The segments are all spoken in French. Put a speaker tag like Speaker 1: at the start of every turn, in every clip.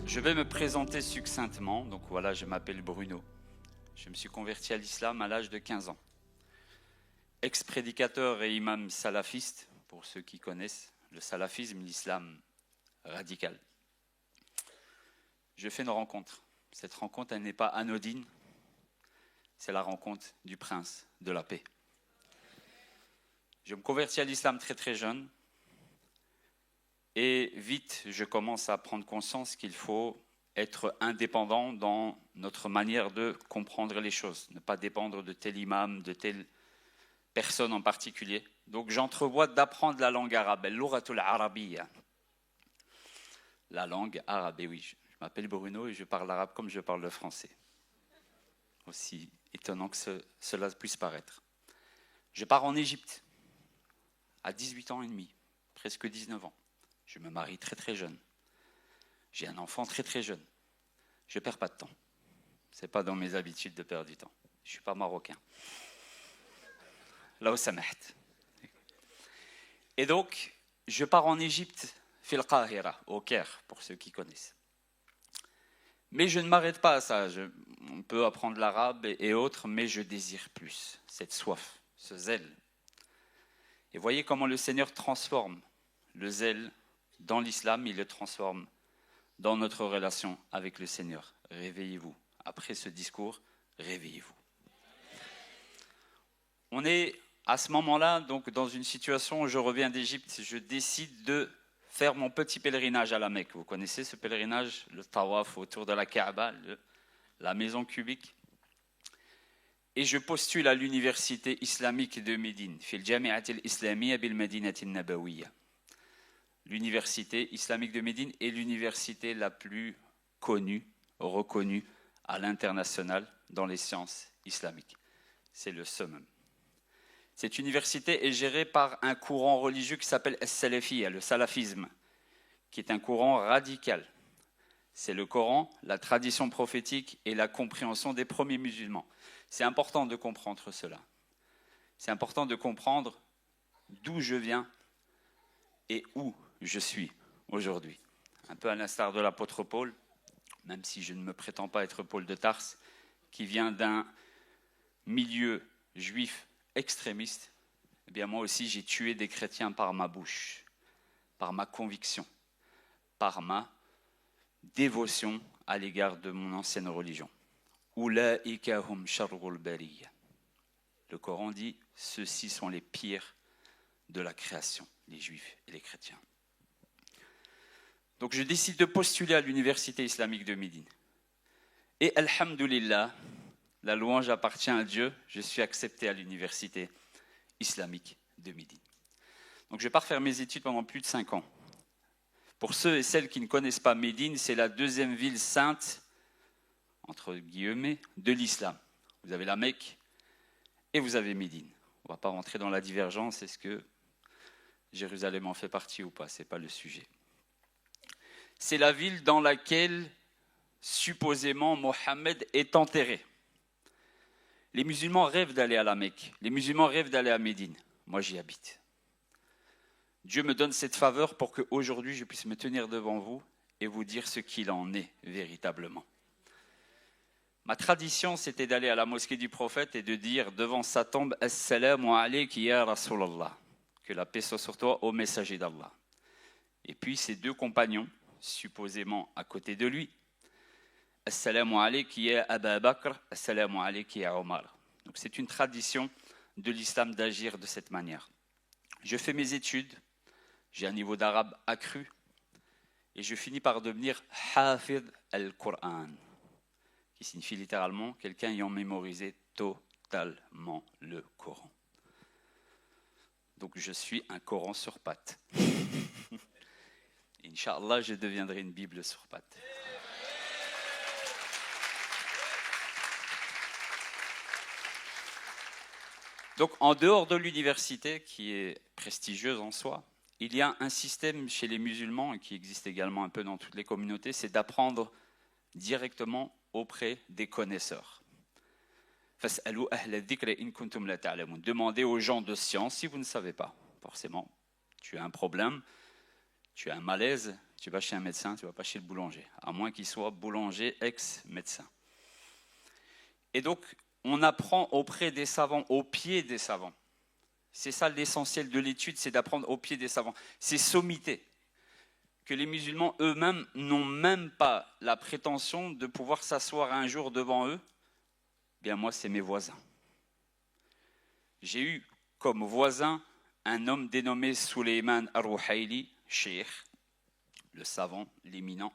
Speaker 1: Je vais me présenter succinctement. Donc voilà, je m'appelle Bruno. Je me suis converti à l'islam à l'âge de 15 ans. Ex-prédicateur et imam salafiste, pour ceux qui connaissent le salafisme, l'islam radical. Je fais une rencontre. Cette rencontre, elle n'est pas anodine. C'est la rencontre du prince de la paix. Je me convertis à l'islam très très jeune. Et vite, je commence à prendre conscience qu'il faut être indépendant dans notre manière de comprendre les choses, ne pas dépendre de tel imam, de telle personne en particulier. Donc j'entrevois d'apprendre la langue arabe, l'ouratul arabiyya. La langue arabe, et oui, je m'appelle Bruno et je parle arabe comme je parle le français. Aussi étonnant que cela puisse paraître. Je pars en Égypte à 18 ans et demi, presque 19 ans. Je me marie très très jeune. J'ai un enfant très très jeune. Je ne perds pas de temps. Ce n'est pas dans mes habitudes de perdre du temps. Je ne suis pas marocain. Là où ça m'aide. Et donc, je pars en Égypte, Fil Qahira, au Caire, pour ceux qui connaissent. Mais je ne m'arrête pas à ça. On peut apprendre l'arabe et autres, mais je désire plus. Cette soif, ce zèle. Et voyez comment le Seigneur transforme le zèle dans l'islam, il le transforme dans notre relation avec le Seigneur. Réveillez-vous. Après ce discours, réveillez-vous. On est à ce moment-là, donc dans une situation où je reviens d'Égypte, je décide de faire mon petit pèlerinage à la Mecque. Vous connaissez ce pèlerinage, le tawaf autour de la Kaaba, la maison cubique. Et je postule à l'université islamique de Médine, fil Jami'at al-Islamiyya bil Madinati an-Nabawiyya. L'université islamique de Médine est l'université la plus connue, reconnue à l'international dans les sciences islamiques. C'est le summum. Cette université est gérée par un courant religieux qui s'appelle as-Salafiyya, le salafisme, qui est un courant radical. C'est le Coran, la tradition prophétique et la compréhension des premiers musulmans. C'est important de comprendre cela. C'est important de comprendre d'où je viens et où je suis aujourd'hui. Un peu à l'instar de l'apôtre Paul, même si je ne me prétends pas être Paul de Tarse, qui vient d'un milieu juif extrémiste, eh bien moi aussi j'ai tué des chrétiens par ma bouche, par ma conviction, par ma dévotion à l'égard de mon ancienne religion. Ulaika hum sharrul bariyya. Le Coran dit, ceux-ci sont les pires de la création, les juifs et les chrétiens. Donc je décide de postuler à l'université islamique de Médine. Et alhamdoulilah, la louange appartient à Dieu, je suis accepté à l'université islamique de Médine. Donc je pars faire mes études pendant plus de 5 ans. Pour ceux et celles qui ne connaissent pas Médine, c'est la deuxième ville sainte, entre guillemets, de l'islam. Vous avez la Mecque et vous avez Médine. On ne va pas rentrer dans la divergence, est-ce que Jérusalem en fait partie ou pas, ce n'est pas le sujet. C'est la ville dans laquelle, supposément, Mohammed est enterré. Les musulmans rêvent d'aller à la Mecque, les musulmans rêvent d'aller à Médine. Moi, j'y habite. Dieu me donne cette faveur pour qu'aujourd'hui, je puisse me tenir devant vous et vous dire ce qu'il en est véritablement. Ma tradition, c'était d'aller à la mosquée du prophète et de dire devant sa tombe « Assalamu alayki ya Rasulallah » que la paix soit sur toi, ô messager d'Allah. Et puis, ses deux compagnons, supposément à côté de lui. Assalamu alayki ya Aba Bakr, assalamu alayki ya Omar. Donc c'est une tradition de l'islam d'agir de cette manière. Je fais mes études, j'ai un niveau d'arabe accru et je finis par devenir Hafid al-Qur'an, qui signifie littéralement quelqu'un ayant mémorisé totalement le Coran. Donc je suis un Coran sur pattes. Inch'Allah, je deviendrai une Bible sur pattes. Donc, en dehors de l'université, qui est prestigieuse en soi, il y a un système chez les musulmans, et qui existe également un peu dans toutes les communautés, c'est d'apprendre directement auprès des connaisseurs. Demandez aux gens de science si vous ne savez pas. Forcément, tu as un problème. Tu as un malaise, tu vas chez un médecin, tu ne vas pas chez le boulanger, à moins qu'il soit boulanger ex-médecin. Et donc, on apprend auprès des savants, au pied des savants. C'est ça l'essentiel de l'étude, c'est d'apprendre au pied des savants. C'est sommité que les musulmans eux-mêmes n'ont même pas la prétention de pouvoir s'asseoir un jour devant eux. Bien moi, c'est mes voisins. J'ai eu comme voisin un homme dénommé Suleiman Ar-Ruhaili, cheikh, le savant, l'éminent,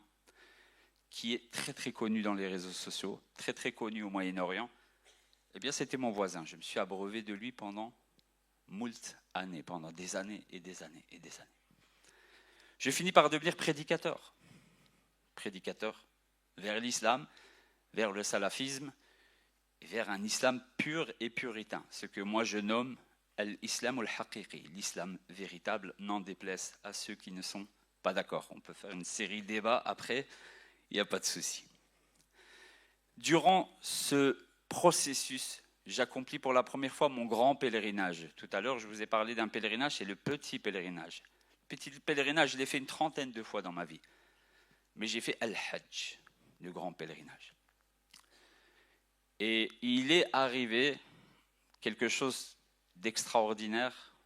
Speaker 1: qui est très très connu dans les réseaux sociaux, très très connu au Moyen-Orient. Eh bien, c'était mon voisin. Je me suis abreuvé de lui pendant moult années, pendant des années et des années et des années. Je finis par devenir prédicateur. Prédicateur vers l'islam, vers le salafisme, et vers un islam pur et puritain, ce que moi je nomme l'islam al-haqiqi, l'islam véritable, n'en déplaise à ceux qui ne sont pas d'accord. On peut faire une série de débats après, il n'y a pas de souci. Durant ce processus, j'accomplis pour la première fois mon grand pèlerinage. Tout à l'heure, je vous ai parlé d'un pèlerinage, c'est le petit pèlerinage. Le petit pèlerinage, je l'ai fait une trentaine de fois dans ma vie. Mais j'ai fait Al-Hajj, le grand pèlerinage. Et il est arrivé quelque chose d'extraordinaire,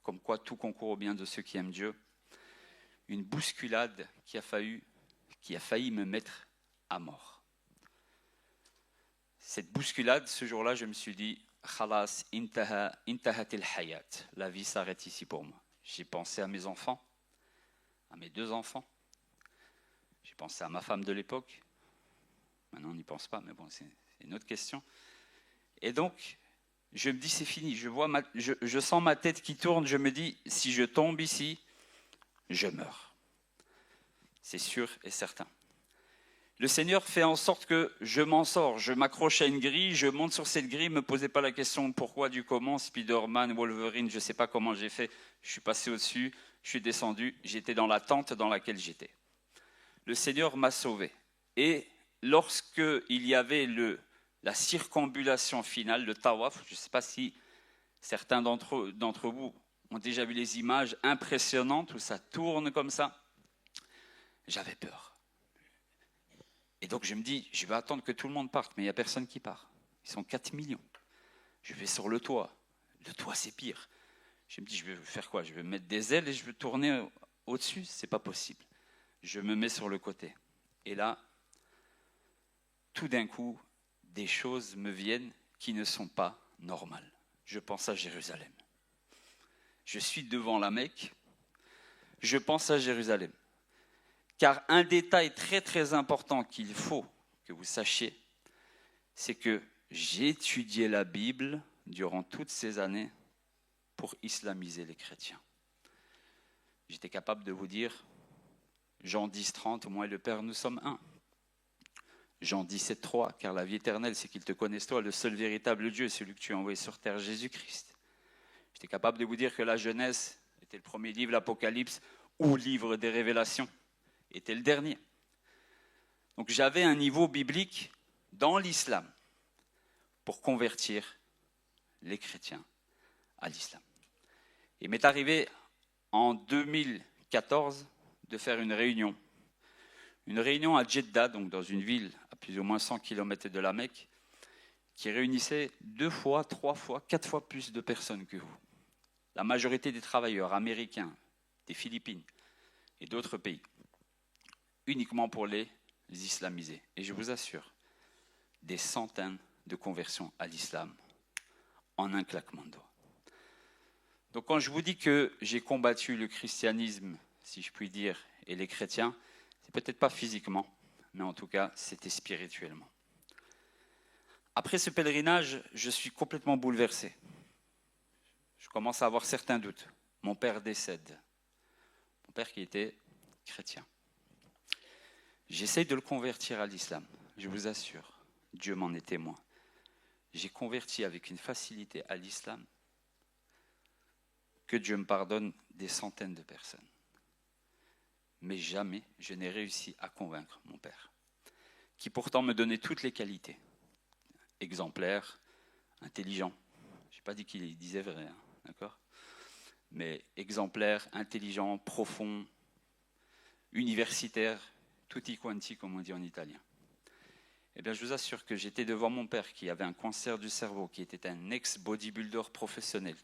Speaker 1: comme quoi tout concourt au bien de ceux qui aiment Dieu. Une bousculade qui a failli me mettre à mort. Cette bousculade, ce jour-là, je me suis dit, Khalas, intahat al-hayat. La vie s'arrête ici pour moi. J'ai pensé à mes enfants, à mes 2 enfants. J'ai pensé à ma femme de l'époque. Maintenant, on n'y pense pas, mais bon, c'est une autre question. Et donc, je me dis, c'est fini. Je sens ma tête qui tourne. Je me dis, si je tombe ici, je meurs. C'est sûr et certain. Le Seigneur fait en sorte que je m'en sors. Je m'accroche à une grille, je monte sur cette grille. Ne me posez pas la question pourquoi, du comment. Spider-Man, Wolverine, je ne sais pas comment j'ai fait. Je suis passé au-dessus, je suis descendu. J'étais dans la tente dans laquelle j'étais. Le Seigneur m'a sauvé. Et lorsqu'il y avait la circambulation finale, le tawaf, je ne sais pas si certains d'entre vous ont déjà vu les images impressionnantes où ça tourne comme ça, j'avais peur. Et donc je me dis, je vais attendre que tout le monde parte, mais il n'y a personne qui part. Ils sont 4 millions. Je vais sur le toit. Le toit, c'est pire. Je me dis, je vais faire quoi? Je vais mettre des ailes et je vais tourner au-dessus? C'est pas possible. Je me mets sur le côté. Et là, tout d'un coup, des choses me viennent qui ne sont pas normales. Je pense à Jérusalem. Je suis devant la Mecque. Je pense à Jérusalem. Car un détail très très important qu'il faut que vous sachiez, c'est que j'ai étudié la Bible durant toutes ces années pour islamiser les chrétiens. J'étais capable de vous dire, Jean 10, 30, moi et le Père, nous sommes un. Jean 17, 3, car la vie éternelle, c'est qu'ils te connaissent toi, le seul véritable Dieu, celui que tu as envoyé sur terre, Jésus-Christ. J'étais capable de vous dire que la Genèse était le premier livre, l'Apocalypse, ou livre des Révélations était le dernier. Donc j'avais un niveau biblique dans l'islam pour convertir les chrétiens à l'islam. Il m'est arrivé en 2014 de faire une réunion à Jeddah, donc dans une ville à plus ou moins 100 km de la Mecque, qui réunissait 2 fois, 3 fois, 4 fois plus de personnes que vous. La majorité des travailleurs américains, des Philippines et d'autres pays, uniquement pour les islamiser. Et je vous assure, des centaines de conversions à l'islam en un claquement de doigts. Donc quand je vous dis que j'ai combattu le christianisme, si je puis dire, et les chrétiens, c'est peut-être pas physiquement, mais en tout cas, c'était spirituellement. Après ce pèlerinage, je suis complètement bouleversé. Je commence à avoir certains doutes. Mon père décède. Mon père qui était chrétien. J'essaye de le convertir à l'islam, je vous assure. Dieu m'en est témoin. J'ai converti avec une facilité à l'islam que Dieu me pardonne des centaines de personnes. Mais jamais je n'ai réussi à convaincre mon père, qui pourtant me donnait toutes les qualités. Exemplaire, intelligent. Je n'ai pas dit qu'il disait vrai, hein, d'accord ? mais exemplaire, intelligent, profond, universitaire, tutti quanti, comme on dit en italien. Eh bien, je vous assure que j'étais devant mon père qui avait un cancer du cerveau, qui était un ex-bodybuilder professionnel,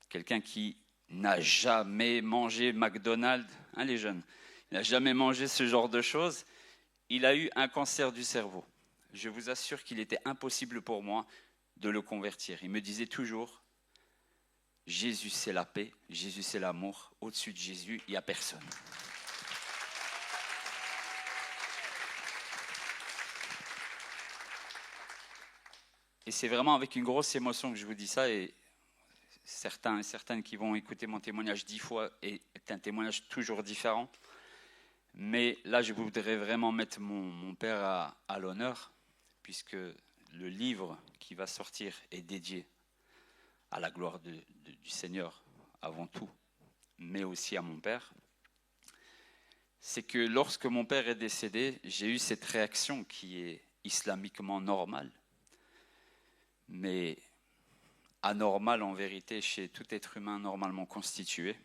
Speaker 1: quelqu'un qui n'a jamais mangé McDonald's, hein, les jeunes, il n'a jamais mangé ce genre de choses. Il a eu un cancer du cerveau. Je vous assure qu'il était impossible pour moi de le convertir. Il me disait toujours, Jésus c'est la paix, Jésus c'est l'amour, au-dessus de Jésus, il n'y a personne. Et c'est vraiment avec une grosse émotion que je vous dis ça, et certains et certaines qui vont écouter mon témoignage 10 fois est un témoignage toujours différent. Mais là, je voudrais vraiment mettre mon père à l'honneur, puisque le livre qui va sortir est dédié à la gloire du Seigneur avant tout, mais aussi à mon père. C'est que lorsque mon père est décédé, j'ai eu cette réaction qui est islamiquement normale, mais anormale en vérité chez tout être humain normalement constitué,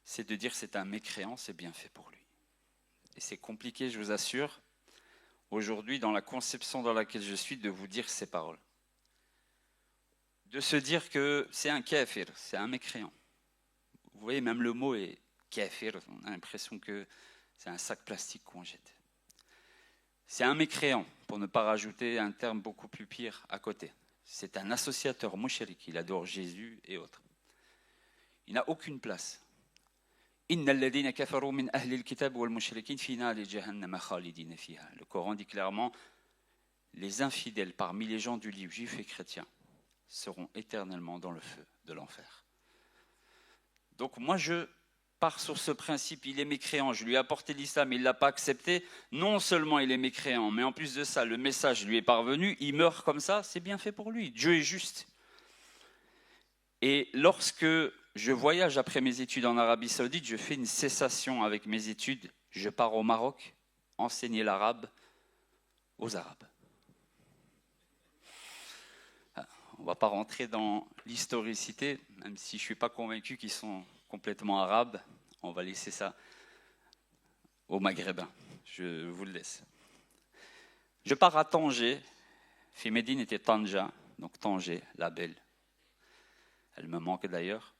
Speaker 1: c'est de dire c'est un mécréant, c'est bien fait pour lui. Et c'est compliqué, je vous assure, aujourd'hui, dans la conception dans laquelle je suis, de vous dire ces paroles. De se dire que c'est un kafir, c'est un mécréant. Vous voyez, même le mot est kafir, on a l'impression que c'est un sac plastique qu'on jette. C'est un mécréant, pour ne pas rajouter un terme beaucoup plus pire à côté. C'est un associateur mouchrik, il adore Jésus et autres. Il n'a aucune place. Le Coran dit clairement, les infidèles parmi les gens du livre, juifs et chrétiens, seront éternellement dans le feu de l'enfer. Donc moi je pars sur ce principe, il est mécréant, je lui ai apporté l'islam, il ne l'a pas accepté, non seulement il est mécréant, mais en plus de ça, le message lui est parvenu, il meurt comme ça, c'est bien fait pour lui, Dieu est juste. Et lorsque je voyage après mes études en Arabie Saoudite, je fais une cessation avec mes études, je pars au Maroc, enseigner l'arabe aux Arabes. On ne va pas rentrer dans l'historicité, même si je ne suis pas convaincu qu'ils sont complètement arabes, on va laisser ça aux Maghrébins, je vous le laisse. Je pars à Tanger, Médine était Tanja, donc Tanger, la belle. Elle me manque d'ailleurs.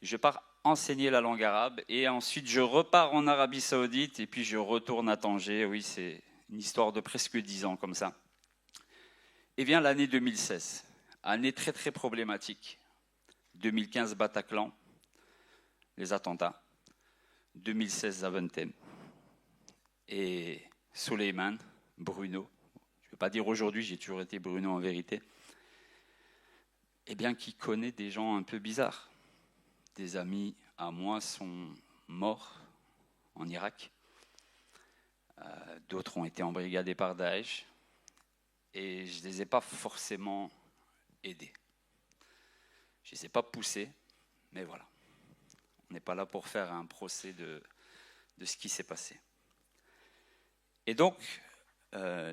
Speaker 1: Je pars enseigner la langue arabe et ensuite je repars en Arabie Saoudite et puis je retourne à Tanger. Oui, c'est une histoire de presque 10 ans comme ça. Et vient l'année 2016, année très très problématique. 2015 Bataclan, les attentats. 2016 Zaventem. Et Soleiman, Bruno, je ne veux pas dire aujourd'hui, j'ai toujours été Bruno en vérité, eh bien qui connaît des gens un peu bizarres. Des amis à moi sont morts en Irak, d'autres ont été embrigadés par Daesh, et je ne les ai pas forcément aidés. Je ne les ai pas poussés, mais voilà. On n'est pas là pour faire un procès de ce qui s'est passé. Et donc,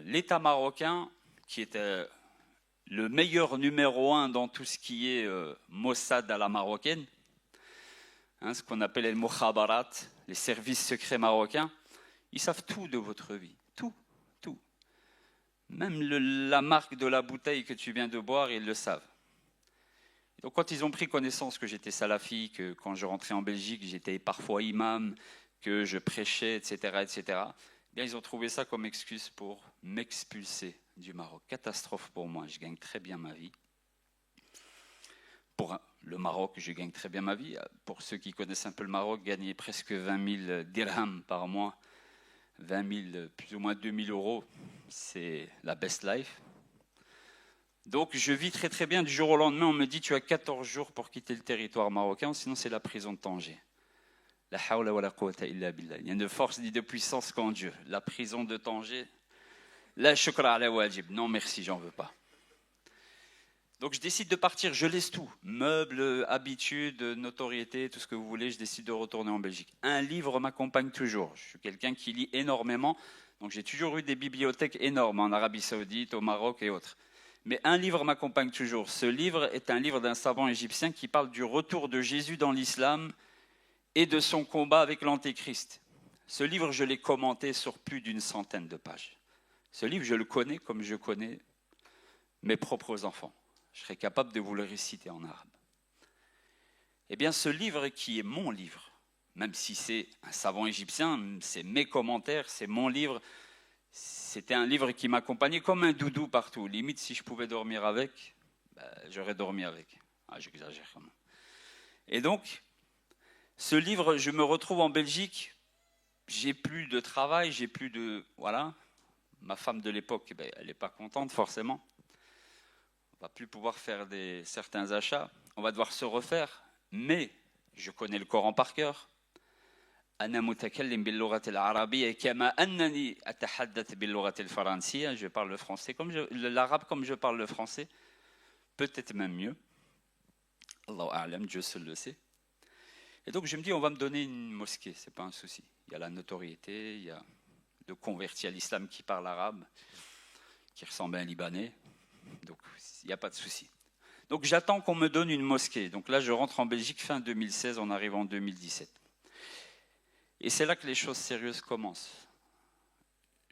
Speaker 1: l'État marocain, qui était le meilleur numéro 1 dans tout ce qui est Mossad à la marocaine, hein, ce qu'on appelle les mukhabarat, les services secrets marocains, ils savent tout de votre vie, tout, tout. Même la marque de la bouteille que tu viens de boire, ils le savent. Donc quand ils ont pris connaissance que j'étais salafi, que quand je rentrais en Belgique, j'étais parfois imam, que je prêchais, etc., etc., bien, ils ont trouvé ça comme excuse pour m'expulser du Maroc. Catastrophe pour moi, je gagne très bien ma vie. Pour le Maroc, je gagne très bien ma vie. Pour ceux qui connaissent un peu le Maroc, gagner presque 20 000 dirhams par mois, 20 000, plus ou moins 2 000 euros, c'est la best life. Donc je vis très très bien. Du jour au lendemain, on me dit tu as 14 jours pour quitter le territoire marocain, sinon c'est la prison de Tanger. La hawla wa la quwwata illa billah. Il y a une force ni de puissance qu'en Dieu. La prison de Tanger, la shukra ala wajib. Non merci, j'en veux pas. Donc je décide de partir, je laisse tout. Meubles, habitudes, notoriété, tout ce que vous voulez, je décide de retourner en Belgique. Un livre m'accompagne toujours. Je suis quelqu'un qui lit énormément. Donc j'ai toujours eu des bibliothèques énormes en Arabie Saoudite, au Maroc et autres. Mais un livre m'accompagne toujours. Ce livre est un livre d'un savant égyptien qui parle du retour de Jésus dans l'islam et de son combat avec l'Antéchrist. Ce livre, je l'ai commenté sur plus d'une centaine de pages. Ce livre, je le connais comme je connais mes propres enfants. Je serais capable de vous le réciter en arabe. Eh bien, ce livre qui est mon livre, même si c'est un savant égyptien, c'est mes commentaires, c'est mon livre, c'était un livre qui m'accompagnait comme un doudou partout. Limite, si je pouvais dormir avec, j'aurais dormi avec. Ah, j'exagère quand même. Et donc, ce livre, je me retrouve en Belgique, j'ai plus de travail, j'ai plus de... Voilà, ma femme de l'époque, elle n'est pas contente forcément. On ne va plus pouvoir faire certains achats, on va devoir se refaire, mais je connais le Coran par cœur. Je parle le français l'arabe comme je parle le français, peut-être même mieux. Allahu a'lam, Dieu seul le sait. Et donc je me dis, on va me donner une mosquée, c'est pas un souci. Il y a la notoriété, il y a le converti à l'islam qui parle arabe, qui ressemble à un Libanais, donc il n'y a pas de souci. Donc j'attends qu'on me donne une mosquée. Donc là, je rentre en Belgique fin 2016, on arrive en 2017. Et c'est là que les choses sérieuses commencent.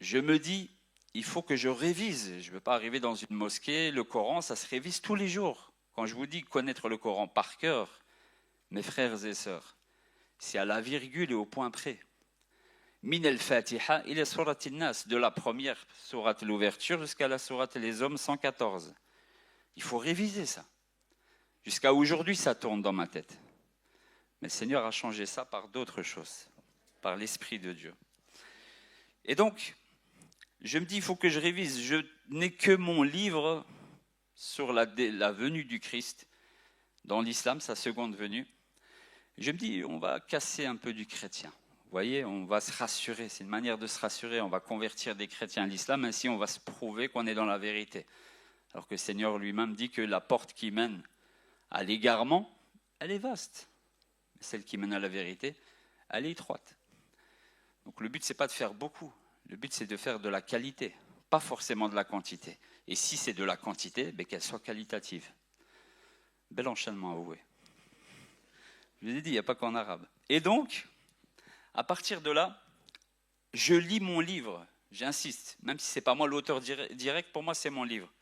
Speaker 1: Je me dis, il faut que je révise. Je ne veux pas arriver dans une mosquée, le Coran, ça se révise tous les jours. Quand je vous dis connaître le Coran par cœur, mes frères et sœurs, c'est à la virgule et au point près. Min al-Fatiha ila surat al-Nas, de la première sourate l'ouverture jusqu'à la sourate les hommes 114. Il faut réviser ça. Jusqu'à aujourd'hui, ça tourne dans ma tête. Mais le Seigneur a changé ça par d'autres choses, par l'Esprit de Dieu. Et donc, je me dis, il faut que je révise. Je n'ai que mon livre sur la venue du Christ dans l'islam, sa seconde venue. Je me dis, on va casser un peu du chrétien. Vous voyez, on va se rassurer. C'est une manière de se rassurer. On va convertir des chrétiens à l'islam, ainsi on va se prouver qu'on est dans la vérité. Alors que le Seigneur lui-même dit que la porte qui mène à l'égarement, elle est vaste. Celle qui mène à la vérité, elle est étroite. Donc le but, ce n'est pas de faire beaucoup. Le but, c'est de faire de la qualité, pas forcément de la quantité. Et si c'est de la quantité, qu'elle soit qualitative. Bel enchaînement, avoué. Je vous ai dit, il n'y a pas qu'en arabe. Et donc, à partir de là, je lis mon livre. J'insiste, même si ce n'est pas moi l'auteur direct, pour moi, c'est mon livre.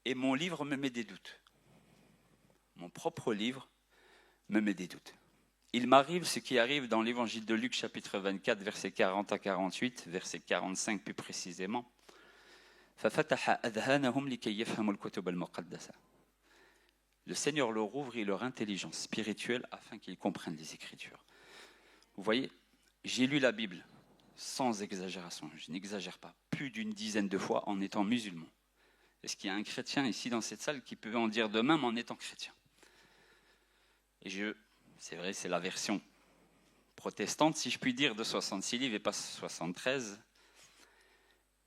Speaker 1: Et mon livre me met des doutes. Mon propre livre me met des doutes. Il m'arrive ce qui arrive dans l'évangile de Luc, chapitre 24, versets 40 à 48, verset 45 plus précisément. Le Seigneur leur ouvrit leur intelligence spirituelle afin qu'ils comprennent les Écritures. Vous voyez, j'ai lu la Bible sans exagération, je n'exagère pas, plus d'une dizaine de fois en étant musulman. Est-ce qu'il y a un chrétien ici dans cette salle qui peut en dire de même en étant chrétien? Et c'est vrai, c'est la version protestante, si je puis dire, de 66 livres et pas 73.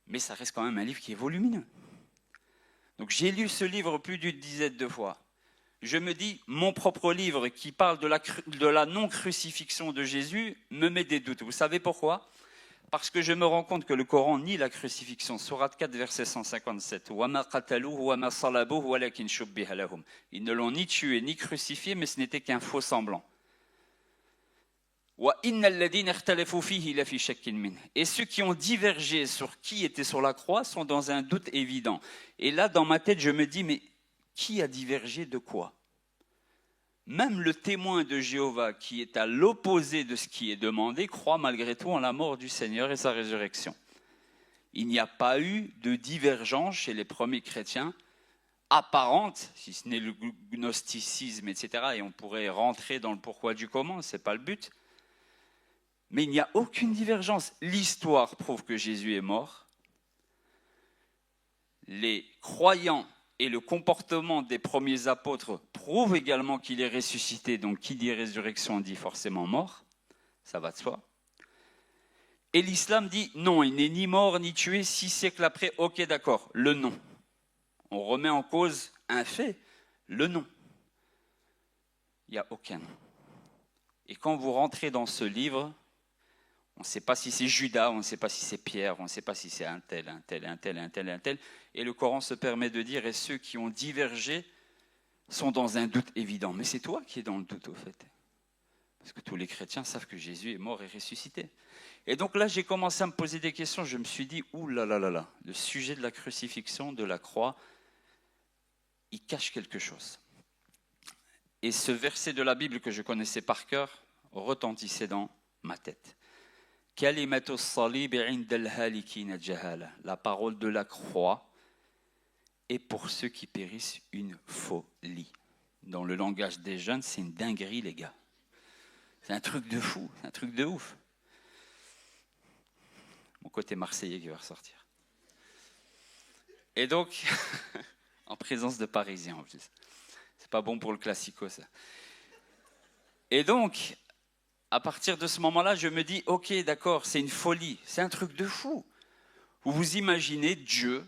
Speaker 1: Mais ça reste quand même un livre qui est volumineux. Donc j'ai lu ce livre plus d'une dizaine de fois. Je me dis, mon propre livre qui parle de la non-crucifixion de Jésus me met des doutes. Vous savez pourquoi? Parce que je me rends compte que le Coran nie la crucifixion. Sourate 4, verset 157. Ils ne l'ont ni tué ni crucifié, mais ce n'était qu'un faux semblant. Et ceux qui ont divergé sur qui était sur la croix sont dans un doute évident. Et là, dans ma tête, je me dis, mais qui a divergé de quoi? Même le témoin de Jéhovah, qui est à l'opposé de ce qui est demandé, croit malgré tout en la mort du Seigneur et sa résurrection. Il n'y a pas eu de divergence chez les premiers chrétiens apparente, si ce n'est le gnosticisme, etc. Et on pourrait rentrer dans le pourquoi du comment, ce n'est pas le but. Mais il n'y a aucune divergence. L'histoire prouve que Jésus est mort. Les croyants et le comportement des premiers apôtres prouvent également qu'il est ressuscité. Donc, qui dit résurrection dit forcément mort. Ça va de soi. Et l'islam dit non, il n'est ni mort ni tué 6 siècles après. Ok, d'accord, le non. On remet en cause un fait, le non. Il n'y a aucun non. Et quand vous rentrez dans ce livre, On ne sait pas si c'est Judas, on ne sait pas si c'est Pierre, on ne sait pas si c'est un tel, un tel, un tel, un tel, un tel. Et le Coran se permet de dire, et ceux qui ont divergé sont dans un doute évident. Mais c'est toi qui es dans le doute, au fait. Parce que tous les chrétiens savent que Jésus est mort et ressuscité. Et donc là, j'ai commencé à me poser des questions. Je me suis dit, ouh là là là là, le sujet de la crucifixion, de la croix, il cache quelque chose. Et ce verset de la Bible que je connaissais par cœur retentissait dans ma tête. La parole de la croix est pour ceux qui périssent une folie. Dans le langage des jeunes, c'est une dinguerie, les gars. C'est un truc de fou, c'est un truc de ouf. Mon côté marseillais qui va ressortir. Et donc, en présence de Parisiens en plus. C'est pas bon pour le classico, ça. Et donc, à partir de ce moment-là, je me dis, ok, d'accord, c'est une folie, c'est un truc de fou. Vous vous imaginez Dieu,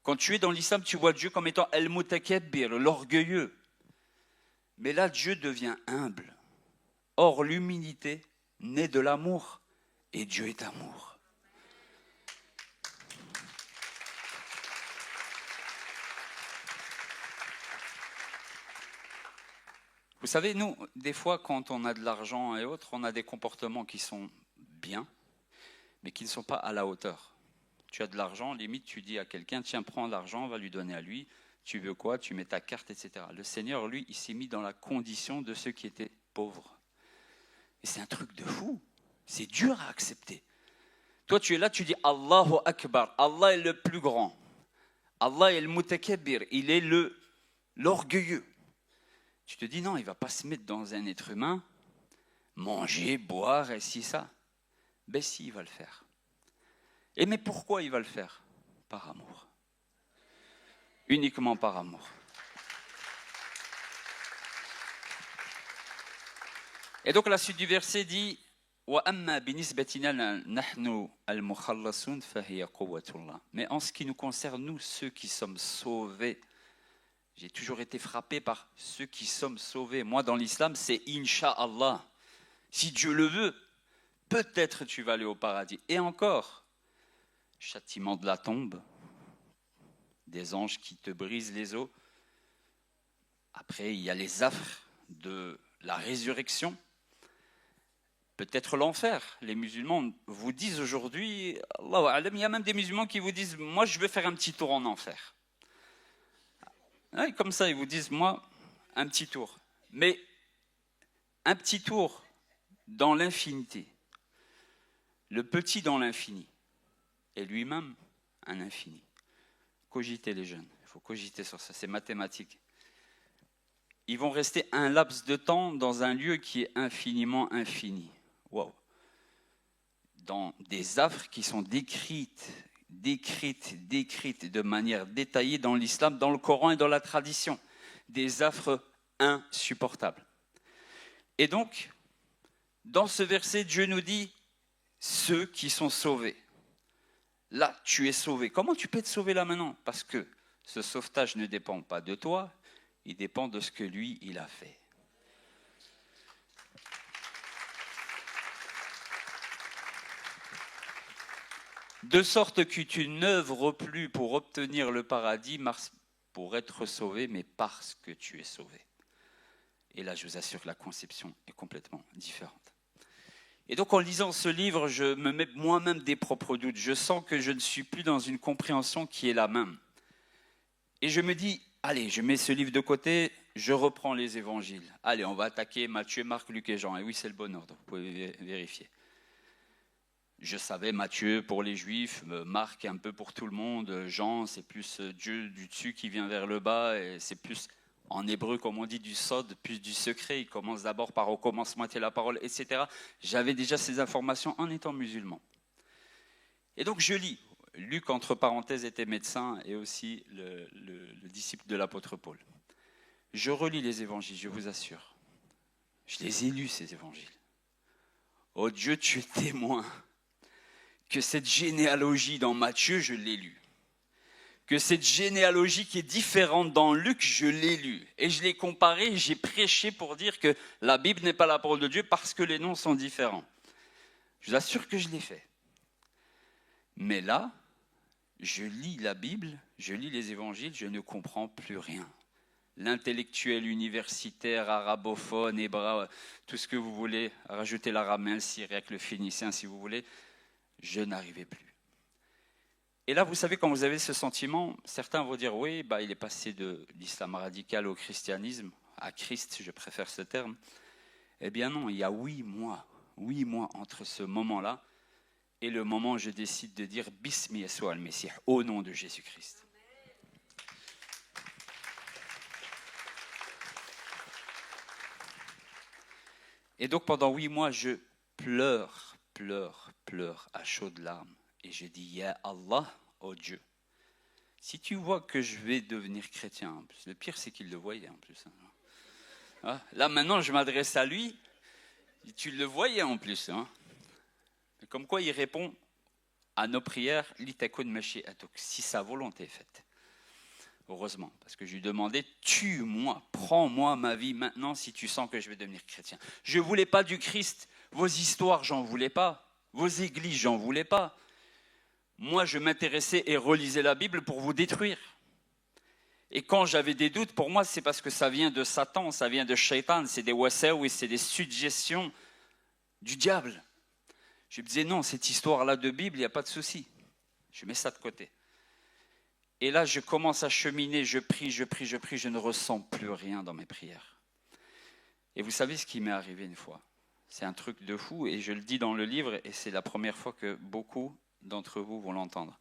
Speaker 1: quand tu es dans l'islam, tu vois Dieu comme étant al-mutakabbir, l'orgueilleux. Mais là, Dieu devient humble. Or, l'humilité naît de l'amour, et Dieu est amour. Vous savez, nous, des fois, quand on a de l'argent et autres, on a des comportements qui sont bien, mais qui ne sont pas à la hauteur. Tu as de l'argent, limite, tu dis à quelqu'un, tiens, prends l'argent, va lui donner à lui, tu veux quoi, tu mets ta carte, etc. Le Seigneur, lui, il s'est mis dans la condition de ceux qui étaient pauvres. Et c'est un truc de fou, c'est dur à accepter. Toi, tu es là, tu dis Allahu Akbar, Allah est le plus grand. Allah est le mutakabbir, il est l'orgueilleux. Tu te dis non, il ne va pas se mettre dans un être humain, manger, boire, et si ça. Ben si, il va le faire. Et mais pourquoi il va le faire? Par amour. Uniquement par amour. Et donc la suite du verset dit mais en ce qui nous concerne, nous, ceux qui sommes sauvés, j'ai toujours été frappé par ceux qui sommes sauvés. Moi, dans l'islam, c'est Inch'Allah. Si Dieu le veut, peut-être tu vas aller au paradis. Et encore, châtiment de la tombe, des anges qui te brisent les os. Après, il y a les affres de la résurrection. Peut-être l'enfer. Les musulmans vous disent aujourd'hui, Allahu A'lam, il y a même des musulmans qui vous disent, moi je vais faire un petit tour en enfer. Et comme ça, ils vous disent, moi, un petit tour. Mais un petit tour dans l'infinité. Le petit dans l'infini. Et lui-même, un infini. Cogitez les jeunes. Il faut cogiter sur ça. C'est mathématique. Ils vont rester un laps de temps dans un lieu qui est infiniment infini. Wow. Dans des affres qui sont décrites de manière détaillée dans l'islam, dans le Coran et dans la tradition. Des affres insupportables. Et donc, dans ce verset, Dieu nous dit, ceux qui sont sauvés. Là, tu es sauvé. Comment tu peux être sauvé là maintenant? Parce que ce sauvetage ne dépend pas de toi, il dépend de ce que lui, il a fait. De sorte que tu n'œuvres plus pour obtenir le paradis, pour être sauvé, mais parce que tu es sauvé. Et là, je vous assure que la conception est complètement différente. Et donc, en lisant ce livre, je me mets moi-même des propres doutes. Je sens que je ne suis plus dans une compréhension qui est la même. Et je me dis, allez, je mets ce livre de côté, je reprends les évangiles. Allez, on va attaquer Matthieu, Marc, Luc et Jean. Et oui, c'est le bon ordre, vous pouvez vérifier. Je savais Matthieu pour les Juifs, Marc un peu pour tout le monde, Jean c'est plus Dieu du dessus qui vient vers le bas, et c'est plus en hébreu comme on dit du sod, plus du secret, il commence d'abord par au commencement était la parole, etc. J'avais déjà ces informations en étant musulman. Et donc je lis, Luc entre parenthèses était médecin et aussi le disciple de l'apôtre Paul. Je relis les évangiles, je vous assure, je les ai lus ces évangiles. Oh Dieu, tu es témoin que cette généalogie dans Matthieu, je l'ai lue. Que cette généalogie qui est différente dans Luc, je l'ai lue. Et je l'ai comparée, j'ai prêché pour dire que la Bible n'est pas la parole de Dieu parce que les noms sont différents. Je vous assure que je l'ai fait. Mais là, je lis la Bible, je lis les évangiles, je ne comprends plus rien. L'intellectuel universitaire, arabophone, hébreu, tout ce que vous voulez, rajoutez l'araméen, le syriaque, le phénicien si vous voulez, je n'arrivais plus. Et là, vous savez, quand vous avez ce sentiment, certains vont dire, oui, il est passé de l'islam radical au christianisme, à Christ, je préfère ce terme. Eh bien non, il y a 8 mois entre ce moment-là et le moment où je décide de dire Bismi Yeshua al-Messie, au nom de Jésus-Christ. Et donc pendant 8 mois, je pleure à chaudes larmes. Et je dis, Ya Allah, oh Dieu, si tu vois que je vais devenir chrétien, le pire c'est qu'il le voyait en plus. Là maintenant je m'adresse à lui, tu le voyais en plus. Comme quoi il répond à nos prières, litakun mashi'atuk, si sa volonté est faite. Heureusement, parce que je lui demandais, tue-moi, prends-moi ma vie maintenant si tu sens que je vais devenir chrétien. Je ne voulais pas du Christ, vos histoires, j'en voulais pas, vos églises, j'en voulais pas. Moi, je m'intéressais et relisais la Bible pour vous détruire. Et quand j'avais des doutes, pour moi, c'est parce que ça vient de Satan, ça vient de Shaitan, c'est des wasawi, c'est des suggestions du diable. Je me disais, non, cette histoire-là de Bible, il n'y a pas de souci. Je mets ça de côté. Et là, je commence à cheminer, je prie, je ne ressens plus rien dans mes prières. Et vous savez ce qui m'est arrivé une fois? C'est un truc de fou, et je le dis dans le livre, et c'est la première fois que beaucoup d'entre vous vont l'entendre.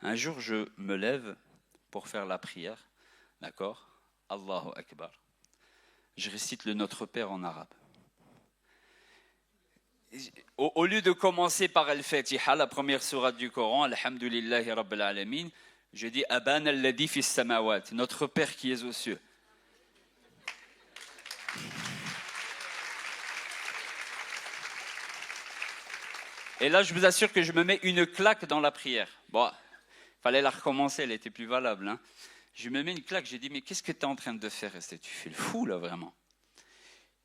Speaker 1: Un jour, je me lève pour faire la prière, d'accord? Allahu Akbar. Je récite le Notre Père en arabe. Au lieu de commencer par Al-Fatiha, la première sourate du Coran, Alhamdulillahi Rabbil Alamin, je dis Aban alladhi fis samawat, notre Père qui est aux cieux. Et là, je vous assure que je me mets une claque dans la prière. Bon, fallait la recommencer, elle était plus valable. Je me mets une claque, j'ai dit, mais qu'est-ce que tu es en train de faire? Tu fais le fou, là, vraiment.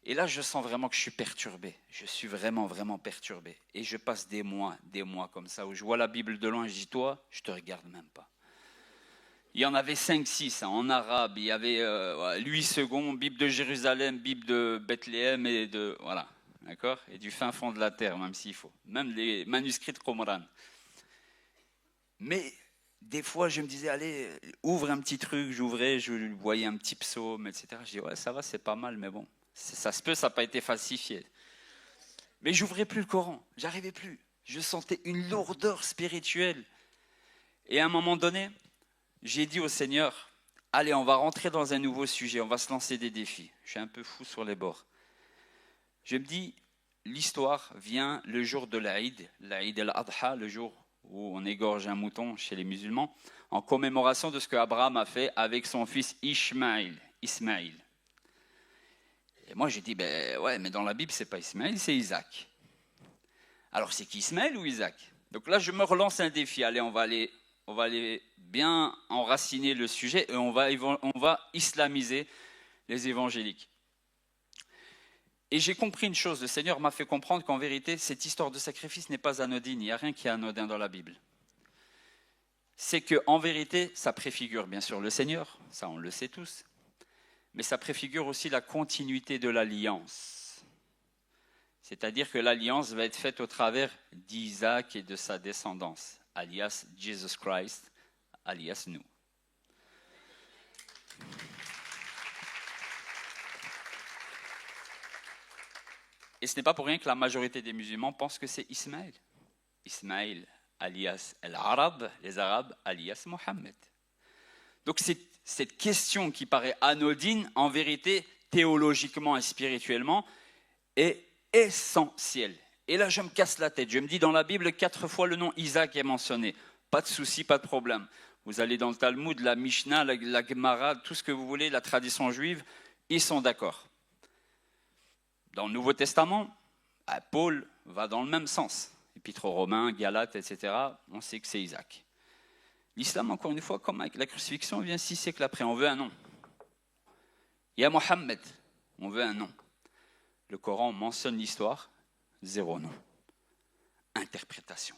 Speaker 1: Et là, je sens vraiment que je suis perturbé. Je suis vraiment perturbé. Et je passe des mois comme ça, où je vois la Bible de loin et je dis, toi, je te regarde même pas. Il y en avait 5-6 en arabe. Il y avait Louis II, Bible de Jérusalem, Bible de Bethléem et de... Voilà, d'accord? Et du fin fond de la terre, même s'il faut. Même les manuscrits de Qumran. Mais des fois, je me disais, allez, ouvre un petit truc. J'ouvrais, je voyais un petit psaume, etc. Je dis, ouais, ça va, c'est pas mal, mais bon. Ça se peut, ça n'a pas été falsifié. Mais j'ouvrais plus le Coran, j'arrivais plus. Je sentais une lourdeur spirituelle. Et à un moment donné, j'ai dit au Seigneur, allez, on va rentrer dans un nouveau sujet, on va se lancer des défis. Je suis un peu fou sur les bords. Je me dis, l'histoire vient le jour de l'Aïd al-Adha, le jour où on égorge un mouton chez les musulmans, en commémoration de ce qu'Abraham a fait avec son fils Ismaïl. Et moi, j'ai dit, ouais, mais dans la Bible, c'est pas Ismaël, c'est Isaac. Alors, c'est qui, Ismaël ou Isaac? Donc là, je me relance un défi. Allez, on va aller bien enraciner le sujet et on va islamiser les évangéliques. Et j'ai compris une chose, le Seigneur m'a fait comprendre qu'en vérité, cette histoire de sacrifice n'est pas anodine. Il n'y a rien qui est anodin dans la Bible. C'est qu'en vérité, ça préfigure bien sûr le Seigneur, ça on le sait tous. Mais ça préfigure aussi la continuité de l'alliance. C'est-à-dire que l'alliance va être faite au travers d'Isaac et de sa descendance, alias Jesus Christ, alias nous. Et ce n'est pas pour rien que la majorité des musulmans pensent que c'est Ismaël. Ismaël, alias l'Arabe, les Arabes, alias Mohammed. Donc cette question qui paraît anodine, en vérité, théologiquement et spirituellement, est essentielle. Et là, je me casse la tête. Je me dis, dans la Bible, 4 fois le nom Isaac est mentionné. Pas de souci, pas de problème. Vous allez dans le Talmud, la Mishnah, la Gemara, tout ce que vous voulez, la tradition juive, ils sont d'accord. Dans le Nouveau Testament, Paul va dans le même sens. Épître aux Romains, Galates, etc., on sait que c'est Isaac. L'islam, encore une fois, comme avec la crucifixion, vient 6 siècles après. On veut un nom. Il y a Mohammed, on veut un nom. Le Coran mentionne l'histoire, 0 nom. interprétation.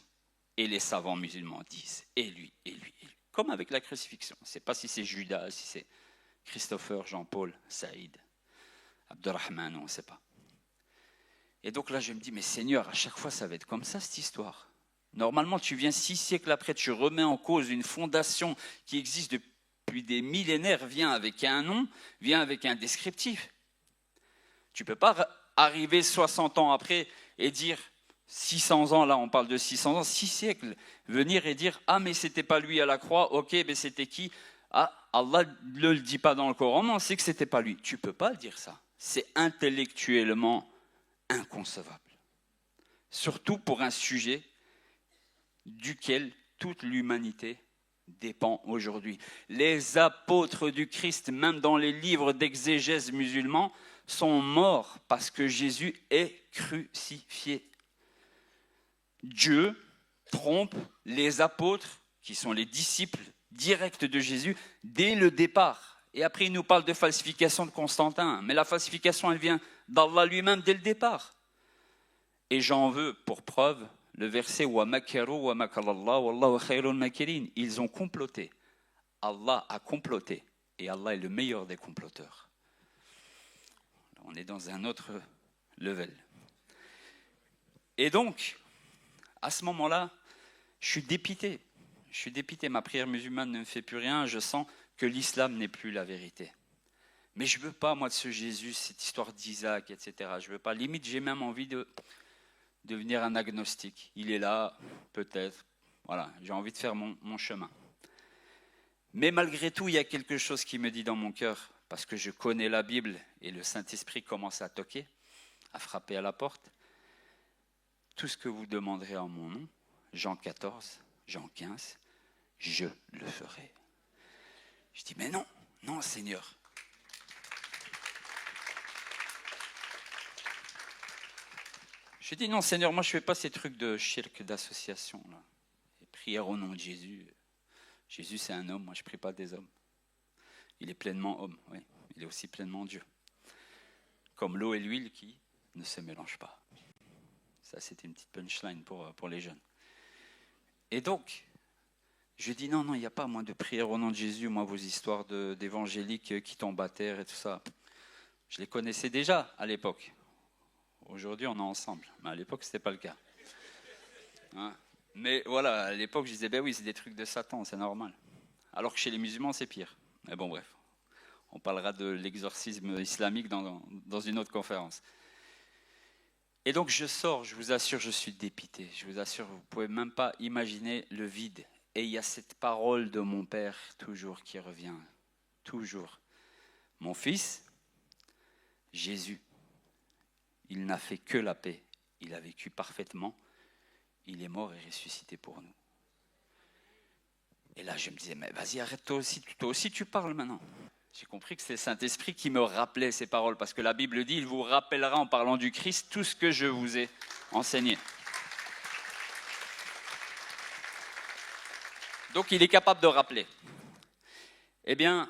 Speaker 1: Et les savants musulmans disent, et lui, et lui, et lui. Comme avec la crucifixion. On ne sait pas si c'est Judas, si c'est Christopher, Jean-Paul, Saïd, Abdurrahman, on ne sait pas. Et donc là, je me dis, mais Seigneur, à chaque fois, ça va être comme ça, cette histoire. Normalement, tu viens 6 siècles après, tu remets en cause une fondation qui existe depuis des millénaires, viens avec un nom, viens avec un descriptif. Tu ne peux pas arriver 60 ans après et dire, 600 ans, là on parle de 600 ans, 6 siècles, venir et dire, ah mais c'était pas lui à la croix, ok, mais c'était qui? Ah, Allah ne le dit pas dans le Coran, mais on sait que c'était pas lui. Tu ne peux pas le dire ça. C'est intellectuellement inconcevable. Surtout pour un sujet duquel toute l'humanité dépend aujourd'hui. Les apôtres du Christ, même dans les livres d'exégèse musulmans, sont morts parce que Jésus est crucifié. Dieu trompe les apôtres, qui sont les disciples directs de Jésus, dès le départ. Et après, il nous parle de falsification de Constantin. Mais la falsification, elle vient d'Allah lui-même dès le départ. Et j'en veux pour preuve le verset « Wa makaru wa makarallah wallahu khayrul makirin ». Ils ont comploté. Allah a comploté. Et Allah est le meilleur des comploteurs. On est dans un autre level. Et donc, à ce moment-là, je suis dépité. Je suis dépité. Ma prière musulmane ne me fait plus rien. Je sens que l'islam n'est plus la vérité. Mais je ne veux pas, moi, de ce Jésus, cette histoire d'Isaac, etc. Je ne veux pas. Limite, j'ai même envie de devenir un agnostique. Il est là, peut-être. Voilà, j'ai envie de faire mon chemin. Mais malgré tout, il y a quelque chose qui me dit dans mon cœur, parce que je connais la Bible et le Saint-Esprit commence à toquer, à frapper à la porte. Tout ce que vous demanderez en mon nom, Jean 14, Jean 15, je le ferai. Je dis, mais non, non Seigneur. Je dis, non Seigneur, moi je ne fais pas ces trucs de shirk, d'association, là. Et prière au nom de Jésus. Jésus c'est un homme, moi je ne prie pas des hommes. Il est pleinement homme, oui. Il est aussi pleinement Dieu. Comme l'eau et l'huile qui ne se mélangent pas. Ça, c'était une petite punchline pour les jeunes. Et donc, je dis non, il n'y a pas moi de prière au nom de Jésus, moi vos histoires d'évangéliques qui tombent à terre et tout ça. Je les connaissais déjà à l'époque. Aujourd'hui, on est ensemble. Mais à l'époque, ce n'était pas le cas. Hein? Mais voilà, à l'époque, je disais, ben oui, c'est des trucs de Satan, c'est normal. Alors que chez les musulmans, c'est pire. Mais bon, bref. On parlera de l'exorcisme islamique dans une autre conférence. Et donc je sors, je vous assure, je suis dépité. Je vous assure, vous ne pouvez même pas imaginer le vide. Et il y a cette parole de mon Père toujours qui revient. Toujours. Mon fils, Jésus, il n'a fait que la paix. Il a vécu parfaitement. Il est mort et ressuscité pour nous. Et là, je me disais, mais vas-y, arrête, toi aussi tu parles maintenant. J'ai compris que c'est le Saint-Esprit qui me rappelait ces paroles, parce que la Bible dit, il vous rappellera en parlant du Christ tout ce que je vous ai enseigné. Donc il est capable de rappeler. Eh bien,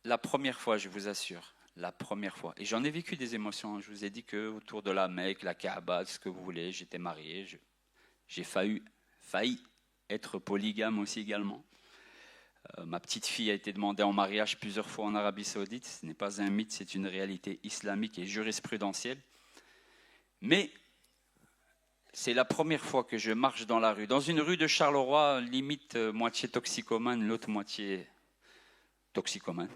Speaker 1: la première fois, je vous assure, la première fois, et j'en ai vécu des émotions, je vous ai dit qu'autour de la Mecque, la Kaaba, ce que vous voulez, j'étais marié, j'ai failli être polygame aussi également. Ma petite fille a été demandée en mariage plusieurs fois en Arabie Saoudite. Ce n'est pas un mythe, c'est une réalité islamique et jurisprudentielle. Mais c'est la première fois que je marche dans la rue. Dans une rue de Charleroi, limite moitié toxicomane, l'autre moitié toxicomane.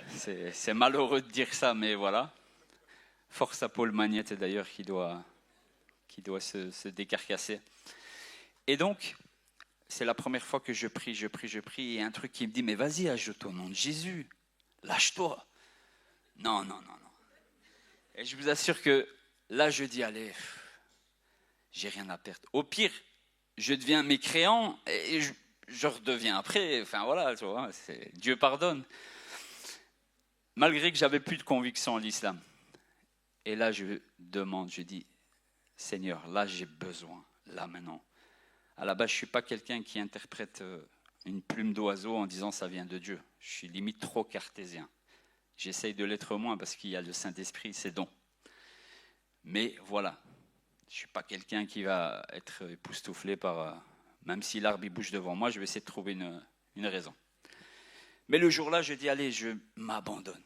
Speaker 1: C'est malheureux de dire ça, mais voilà. Force à Paul Magnette d'ailleurs qui doit se décarcasser. Et donc, c'est la première fois que je prie, et un truc qui me dit, mais vas-y, ajoute au nom de Jésus, lâche-toi. Non. Et je vous assure que là, je dis, allez, j'ai rien à perdre. Au pire, je deviens mécréant et je redeviens après. Enfin voilà, tu vois, Dieu pardonne. Malgré que j'avais plus de conviction en l'islam. Et là, je demande, je dis, Seigneur, là, j'ai besoin, là maintenant. À la base, je ne suis pas quelqu'un qui interprète une plume d'oiseau en disant ça vient de Dieu. Je suis limite trop cartésien. J'essaye de l'être moins parce qu'il y a le Saint-Esprit, c'est don. Mais voilà, Je ne suis pas quelqu'un qui va être époustouflé par... même si l'arbre il bouge devant moi, je vais essayer de trouver une raison. Mais le jour-là, je dis, allez, je m'abandonne.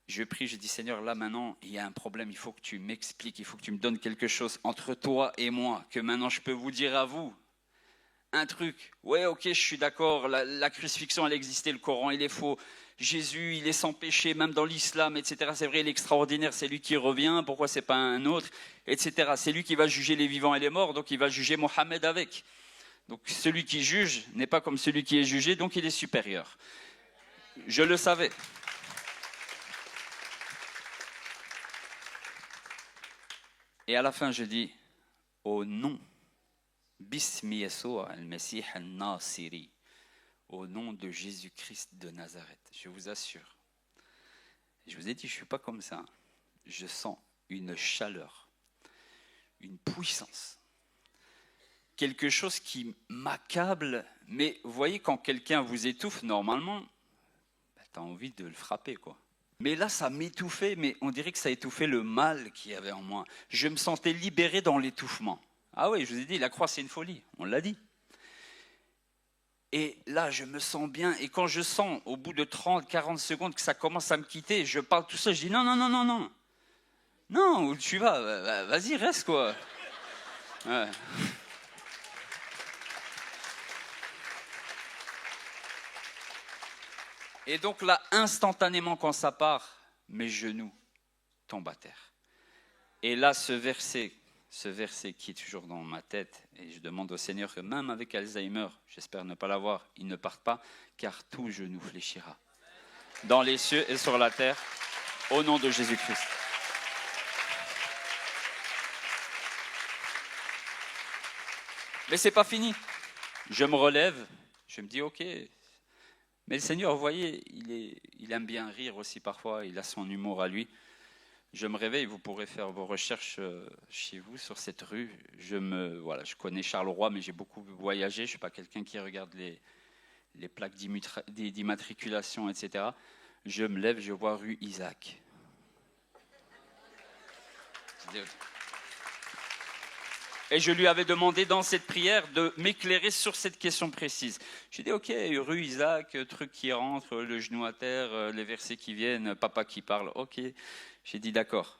Speaker 1: Je prie, je dis, Seigneur, là maintenant, il y a un problème, il faut que tu m'expliques, il faut que tu me donnes quelque chose entre toi et moi, que maintenant je peux vous dire à vous. Un truc, ouais, ok, je suis d'accord, la crucifixion, elle existait, le Coran, il est faux. Jésus, il est sans péché, même dans l'islam, etc. C'est vrai, il est extraordinaire, c'est lui qui revient, pourquoi c'est pas un autre, etc. C'est lui qui va juger les vivants et les morts, donc il va juger Mohammed avec. Donc celui qui juge n'est pas comme celui qui est jugé, donc il est supérieur. Je le savais. Et à la fin, je dis, au nom, Bismi Yeshua al-Mesih al-Nasiri, au nom de Jésus-Christ de Nazareth, je vous assure. Je vous ai dit, je ne suis pas comme ça. Je sens une chaleur, une puissance, quelque chose qui m'accable. Mais vous voyez, quand quelqu'un vous étouffe, normalement, tu as envie de le frapper, quoi. Mais là, ça m'étouffait, mais on dirait que ça étouffait le mal qu'il y avait en moi. Je me sentais libéré dans l'étouffement. Ah oui, je vous ai dit, la croix, c'est une folie. On l'a dit. Et là, je me sens bien. Et quand je sens, au bout de 30, 40 secondes, que ça commence à me quitter, je parle tout seul. Je dis non, non, non, non, non. Non, où tu vas? Vas-y, reste, quoi. Ouais. Et donc là, instantanément, quand ça part, mes genoux tombent à terre. Et là, ce verset qui est toujours dans ma tête, et je demande au Seigneur que même avec Alzheimer, j'espère ne pas l'avoir, il ne parte pas, car tout genou fléchira. Dans les cieux et sur la terre, au nom de Jésus-Christ. Mais c'est pas fini. Je me relève, je me dis ok. Mais le Seigneur, vous voyez, il aime bien rire aussi parfois, il a son humour à lui. Je me réveille, vous pourrez faire vos recherches chez vous sur cette rue. Je connais Charleroi, mais j'ai beaucoup voyagé. Je ne suis pas quelqu'un qui regarde les plaques d'immatriculation, etc. Je me lève, je vois rue Isaac. Et je lui avais demandé dans cette prière de m'éclairer sur cette question précise. J'ai dit, ok, rue Isaac, truc qui rentre, le genou à terre, les versets qui viennent, papa qui parle, ok. J'ai dit, d'accord.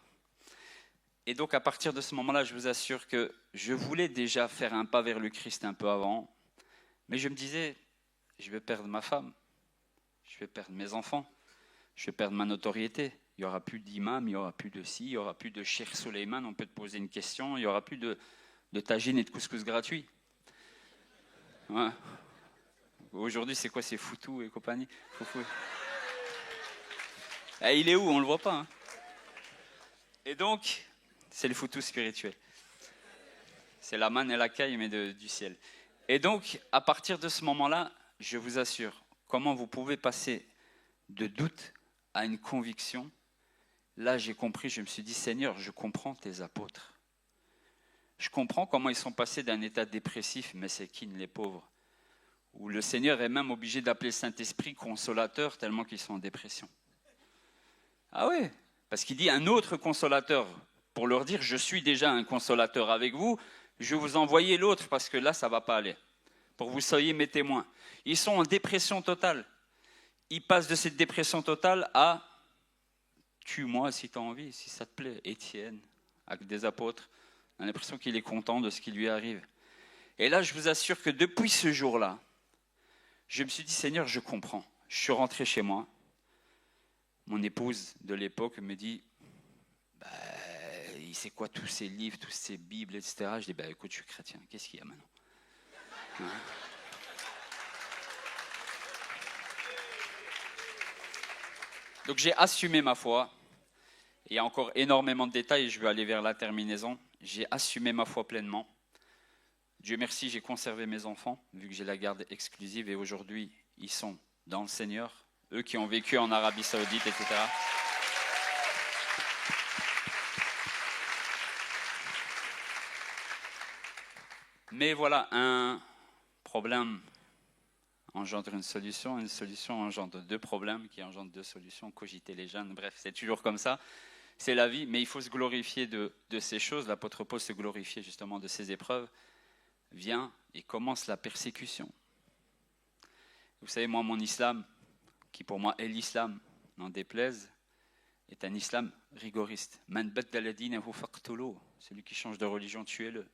Speaker 1: Et donc, à partir de ce moment-là, je vous assure que je voulais déjà faire un pas vers le Christ un peu avant, mais je me disais, je vais perdre ma femme, je vais perdre mes enfants, je vais perdre ma notoriété. Il n'y aura plus d'imam, il n'y aura plus de ci, il n'y aura plus de Cheikh Soleiman, on peut te poser une question, il n'y aura plus de tagine et de couscous gratuits. Ouais. Aujourd'hui, c'est quoi? C'est Foutou et compagnie. Et il est où? On ne le voit pas. Hein. Et donc, c'est le Foutou spirituel. C'est la manne et la caille, mais du ciel. Et donc, à partir de ce moment-là, je vous assure, comment vous pouvez passer de doute à une conviction. Là, j'ai compris, je me suis dit, Seigneur, je comprends tes apôtres. Je comprends comment ils sont passés d'un état dépressif, mais c'est qui les pauvres, où le Seigneur est même obligé d'appeler le Saint-Esprit consolateur tellement qu'ils sont en dépression. Ah oui, parce qu'il dit un autre consolateur, pour leur dire je suis déjà un consolateur avec vous, je vais vous envoyer l'autre parce que là ça ne va pas aller, pour que vous soyez mes témoins. Ils sont en dépression totale. Ils passent de cette dépression totale à tue-moi si tu as envie, si ça te plaît, Étienne, avec des apôtres. On a l'impression qu'il est content de ce qui lui arrive. Et là, je vous assure que depuis ce jour-là, je me suis dit, Seigneur, je comprends. Je suis rentré chez moi. Mon épouse de l'époque me dit, il sait quoi tous ces livres, tous ces bibles, etc. Je dis, écoute, je suis chrétien. Qu'est-ce qu'il y a maintenant? Hein? Donc j'ai assumé ma foi. Il y a encore énormément de détails, je vais aller vers la terminaison. J'ai assumé ma foi pleinement. Dieu merci, j'ai conservé mes enfants, vu que j'ai la garde exclusive, et aujourd'hui, ils sont dans le Seigneur, eux qui ont vécu en Arabie Saoudite, etc. Mais voilà, un problème engendre une solution engendre deux problèmes, qui engendrent deux solutions, cogiter les jeunes, bref, c'est toujours comme ça. c'est la vie, mais il faut se glorifier de ces choses. L'apôtre Paul se glorifiait justement de ces épreuves. Vient et commence la persécution. Vous savez, moi, mon islam, qui pour moi est l'islam, n'en déplaise, est un islam rigoriste. Man baddala dinahu faqtuluh. Celui qui change de religion, tuez-le.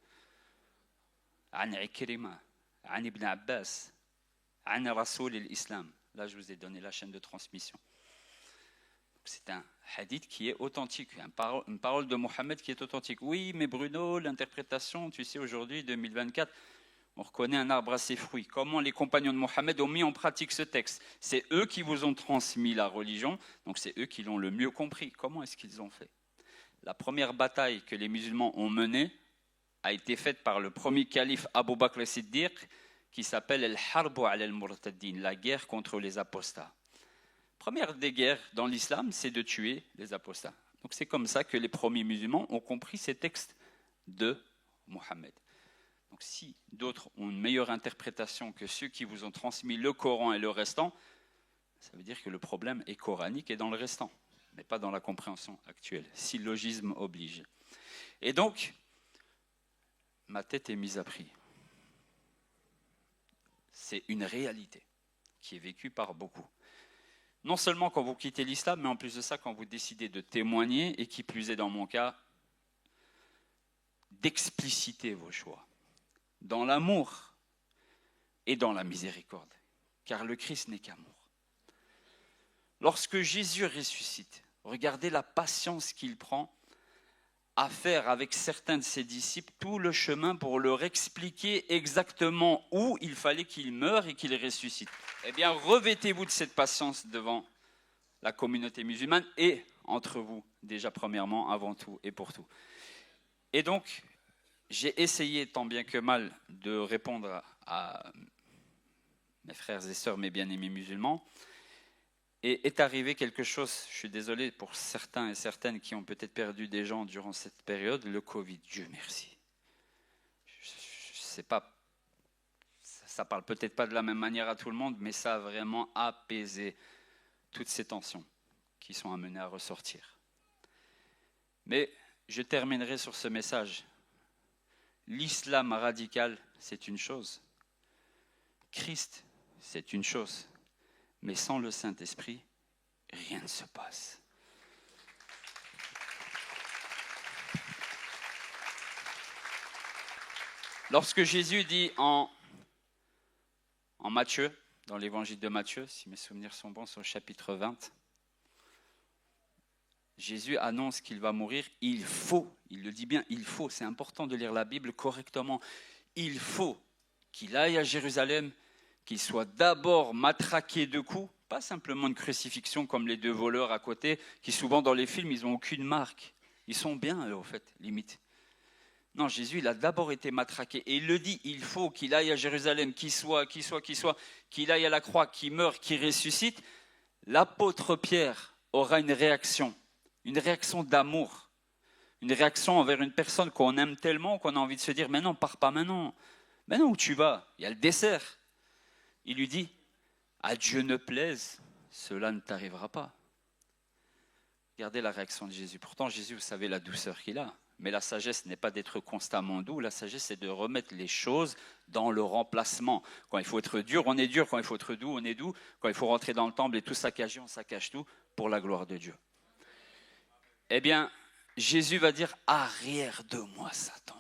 Speaker 1: An Ikrima, an Ibn Abbas, an Rasoul l'Islam. Là, je vous ai donné la chaîne de transmission. C'est un hadith qui est authentique, une parole de Mohammed qui est authentique. Oui, mais Bruno, l'interprétation, tu sais, aujourd'hui, 2024, on reconnaît un arbre à ses fruits. Comment les compagnons de Mohammed ont mis en pratique ce texte? C'est eux qui vous ont transmis la religion, donc c'est eux qui l'ont le mieux compris. Comment est-ce qu'ils ont fait? La première bataille que les musulmans ont menée a été faite par le premier calife Abu Bakr as-Siddiq, qui s'appelle Al-Harbu ala al-Murtaddin, la guerre contre les apostats. Première des guerres dans l'islam, c'est de tuer les apostats. Donc c'est comme ça que les premiers musulmans ont compris ces textes de Mohammed. Donc si d'autres ont une meilleure interprétation que ceux qui vous ont transmis le Coran et le restant, ça veut dire que le problème est coranique et dans le restant, mais pas dans la compréhension actuelle. Syllogisme oblige. Et donc, ma tête est mise à prix. C'est une réalité qui est vécue par beaucoup. Non seulement quand vous quittez l'islam, mais en plus de ça, quand vous décidez de témoigner, et qui plus est dans mon cas, d'expliciter vos choix, dans l'amour et dans la miséricorde, car le Christ n'est qu'amour. Lorsque Jésus ressuscite, regardez la patience qu'il prend à faire avec certains de ses disciples tout le chemin pour leur expliquer exactement où il fallait qu'il meure et qu'il ressuscite. Eh bien, revêtez-vous de cette patience devant la communauté musulmane et entre vous, déjà premièrement, avant tout et pour tout. Et donc, j'ai essayé tant bien que mal de répondre à mes frères et sœurs, mes bien-aimés musulmans. Et est arrivé quelque chose, je suis désolé pour certains et certaines qui ont peut-être perdu des gens durant cette période, le Covid, Dieu merci. Je sais pas, ça parle peut-être pas de la même manière à tout le monde, mais ça a vraiment apaisé toutes ces tensions qui sont amenées à ressortir. Mais je terminerai sur ce message. L'islam radical, c'est une chose. Christ, c'est une chose. Mais sans le Saint-Esprit, rien ne se passe. Lorsque Jésus dit en Matthieu, dans l'évangile de Matthieu, si mes souvenirs sont bons, c'est au chapitre 20, Jésus annonce qu'il va mourir. Il faut, il le dit bien, il faut, c'est important de lire la Bible correctement, il faut qu'il aille à Jérusalem, qu'il soit d'abord matraqué de coups, pas simplement une crucifixion comme les deux voleurs à côté, qui souvent dans les films, ils n'ont aucune marque. Ils sont bien, eux, au fait, limite. Non, Jésus, il a d'abord été matraqué. Et il le dit, il faut qu'il aille à Jérusalem, qu'il aille à la croix, qu'il meure, qu'il ressuscite. L'apôtre Pierre aura une réaction d'amour, une réaction envers une personne qu'on aime tellement qu'on a envie de se dire, mais non, pars pas maintenant. Maintenant, où tu vas? Il y a le dessert. Il lui dit, à Dieu ne plaise, cela ne t'arrivera pas. Regardez la réaction de Jésus. Pourtant, Jésus, vous savez la douceur qu'il a. Mais la sagesse n'est pas d'être constamment doux. La sagesse, c'est de remettre les choses dans le remplacement. Quand il faut être dur, on est dur. Quand il faut être doux, on est doux. Quand il faut rentrer dans le temple et tout saccager, on saccage tout pour la gloire de Dieu. Eh bien, Jésus va dire, arrière de moi, Satan.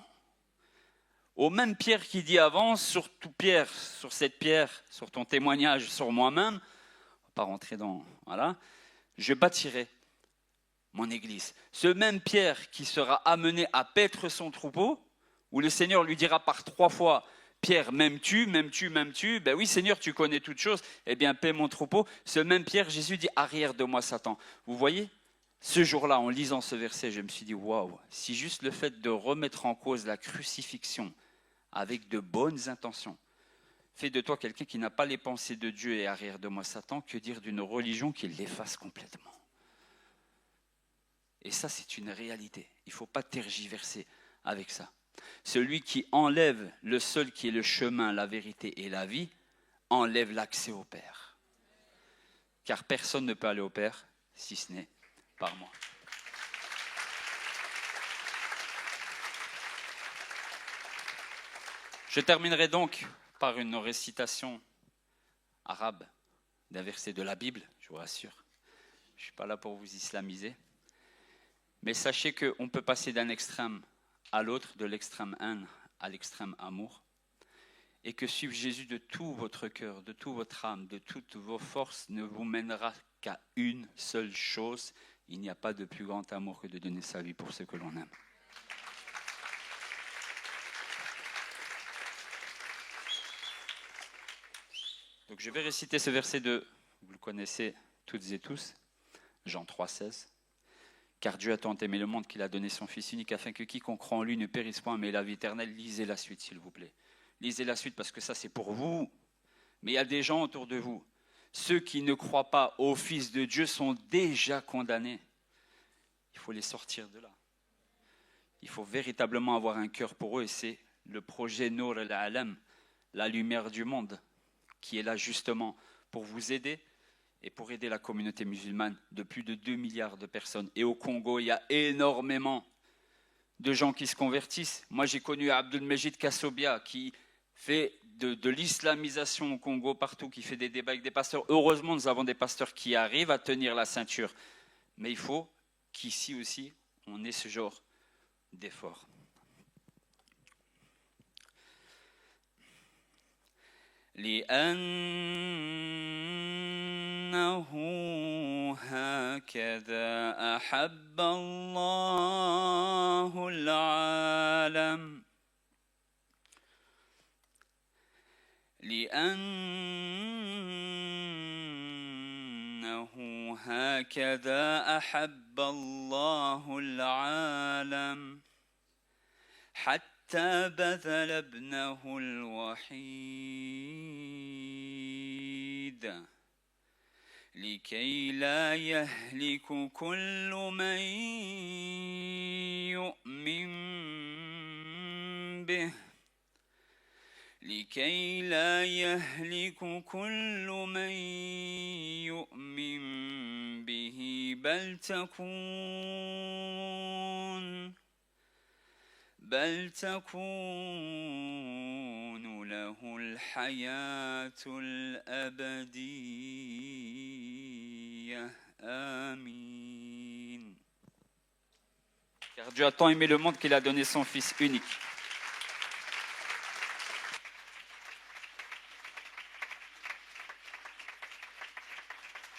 Speaker 1: Au même Pierre qui dit avant, surtout Pierre, sur cette pierre, sur ton témoignage, sur moi-même, on ne va pas rentrer dans, voilà, je bâtirai mon église. Ce même Pierre qui sera amené à paître son troupeau, où le Seigneur lui dira par 3 fois, Pierre, m'aimes-tu, m'aimes-tu, m'aimes-tu? Ben oui, Seigneur, tu connais toutes choses, eh bien, paie mon troupeau. Ce même Pierre, Jésus dit, arrière de moi, Satan. Vous voyez? Ce jour-là, en lisant ce verset, je me suis dit, waouh, si juste le fait de remettre en cause la crucifixion, avec de bonnes intentions, fais de toi quelqu'un qui n'a pas les pensées de Dieu et arrière de moi Satan, que dire d'une religion qui l'efface complètement? Et ça, c'est une réalité. Il ne faut pas tergiverser avec ça. Celui qui enlève le seul qui est le chemin, la vérité et la vie, enlève l'accès au Père. Car personne ne peut aller au Père si ce n'est par moi. Je terminerai donc par une récitation arabe d'un verset de la Bible, je vous rassure. Je ne suis pas là pour vous islamiser. Mais sachez qu'on peut passer d'un extrême à l'autre, de l'extrême haine à l'extrême amour. Et que suivre Jésus de tout votre cœur, de toute votre âme, de toutes vos forces ne vous mènera qu'à une seule chose. Il n'y a pas de plus grand amour que de donner sa vie pour ceux que l'on aime. Donc je vais réciter ce verset vous le connaissez toutes et tous, Jean 3,16. Car Dieu a tant aimé le monde qu'il a donné son Fils unique afin que quiconque croit en lui ne périsse point mais ait la vie éternelle. Lisez la suite s'il vous plaît. Lisez la suite parce que ça c'est pour vous. Mais il y a des gens autour de vous. Ceux qui ne croient pas au Fils de Dieu sont déjà condamnés. Il faut les sortir de là. Il faut véritablement avoir un cœur pour eux et c'est le projet Nour al-Alam, la lumière du monde, qui est là justement pour vous aider et pour aider la communauté musulmane de plus de 2 milliards de personnes. Et au Congo, il y a énormément de gens qui se convertissent. Moi, j'ai connu Abdelmejid Kassobia qui fait de l'islamisation au Congo partout, qui fait des débats avec des pasteurs. Heureusement, nous avons des pasteurs qui arrivent à tenir la ceinture. Mais il faut qu'ici aussi, on ait ce genre d'effort. لأنه هكذا أحب الله العالم لأنه هكذا أحب الله العالم حتى بذل ابنه الوحيد لكي لا يهلك كل من يؤمن به لكي لا يهلك كل من يؤمن به بل تكون له الحياة الأبدية آمين. Car Dieu a tant aimé le monde qu'il a donné son Fils unique.